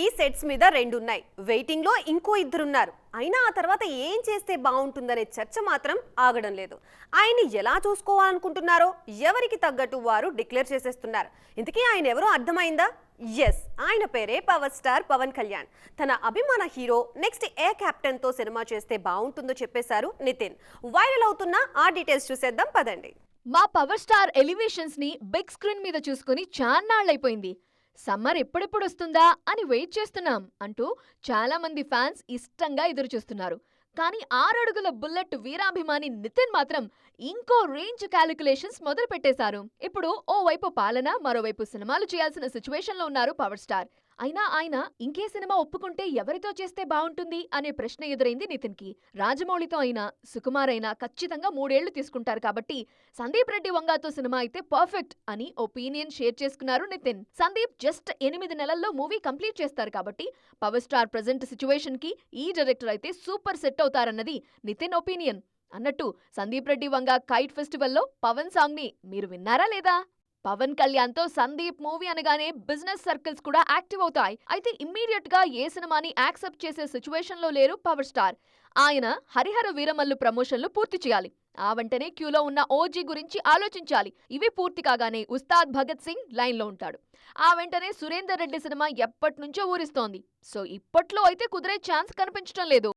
ఈ సెట్స్ మీద రెండున్నాయి, వెయిటింగ్ లో ఇంకో ఇద్దరున్నారు. అయినా ఆ తర్వాత ఏం చేస్తే బాగుంటుందనే చర్చ మాత్రం ఆగడం లేదు. ఆయన్ని ఎలా చూసుకోవాలనుకుంటున్నారో ఎవరికి తగ్గట్టు వారు డిక్లేర్ చేసేస్తున్నారు. ఇంతకీ ఆయన ఎవరో అర్థమైందా? ఎస్, ఆయన పేరే పవర్ స్టార్ పవన్ కళ్యాణ్. తన అభిమాన హీరో నెక్స్ట్ ఏ కెప్టెన్ తో సినిమా చేస్తే బాగుంటుందో చెప్పేశారు నితిన్. వైరల్ అవుతున్న ఆ డీటెయిల్స్ చూసేద్దాం పదండి. మా పవర్ స్టార్ ఎలివేషన్స్ ని బిగ్ స్క్రీన్ మీద చూసుకుని చాన్నాళ్లైపోయింది. సమ్మర్ ఎప్పుడెప్పుడొస్తుందా అని వెయిట్ చేస్తున్నాం అంటూ చాలా మంది ఫ్యాన్స్ ఇష్టంగా ఎదురుచూస్తున్నారు. కానీ 6 అడుగుల బుల్లెట్ వీరాభిమాని నితిన్ మాత్రం ఇంకో రేంజ్ క్యాలిక్యులేషన్స్ మొదలు పెట్టేశారు. ఇప్పుడు ఓవైపు పాలన, మరోవైపు సినిమాలు చేయాల్సిన సిచ్యువేషన్లో ఉన్నారు పవర్ స్టార్. అయినా ఆయన ఇంకే సినిమా ఒప్పుకుంటే ఎవరితో చేస్తే బావుంటుంది అనే ప్రశ్న ఎదురైంది నితిన్ కి. రాజమౌళితో అయినా, సుకుమార్ అయినా ఖచ్చితంగా 3 ఏళ్లు తీసుకుంటారు కాబట్టి సందీప్ రెడ్డి వంగాతో సినిమా అయితే పర్ఫెక్ట్ అని ఒపీనియన్ షేర్ చేసుకున్నారు నితిన్. సందీప్ జస్ట్ 8 నెలల్లో మూవీ కంప్లీట్ చేస్తారు కాబట్టి పవర్ స్టార్ ప్రెజెంట్ సిచ్యువేషన్ కి ఈ డైరెక్టర్ అయితే సూపర్ సెట్ అవుతారన్నది నితిన్ ఒపీనియన్. అన్నట్టు సందీప్ రెడ్డి వంగ కైట్ ఫెస్టివల్లో పవన్ సాంగ్ ని మీరు విన్నారా లేదా? పవన్ కళ్యాణ్ తో సందీప్ మూవీ అనగానే బిజినెస్ సర్కిల్స్ కూడా యాక్టివ్ అవుతాయి. అయితే ఇమ్మీడియట్ గా ఏ సినిమాని యాక్సెప్ట్ చేసే సిచ్యువేషన్ లో లేరు పవర్ స్టార్. ఆయన హరిహర వీరమల్లు ప్రమోషన్లు పూర్తి చేయాలి. ఆ వెంటనే క్యూలో ఉన్న ఓజీ గురించి ఆలోచించాలి. ఇవి పూర్తి కాగానే ఉస్తాద్ భగత్ సింగ్ లైన్ లో ఉంటాడు. ఆ వెంటనే సురేందర్ రెడ్డి సినిమా ఎప్పట్నుంచో ఊరిస్తోంది. సో ఇప్పట్లో అయితే కుదిరే ఛాన్స్ కనిపించడం లేదు.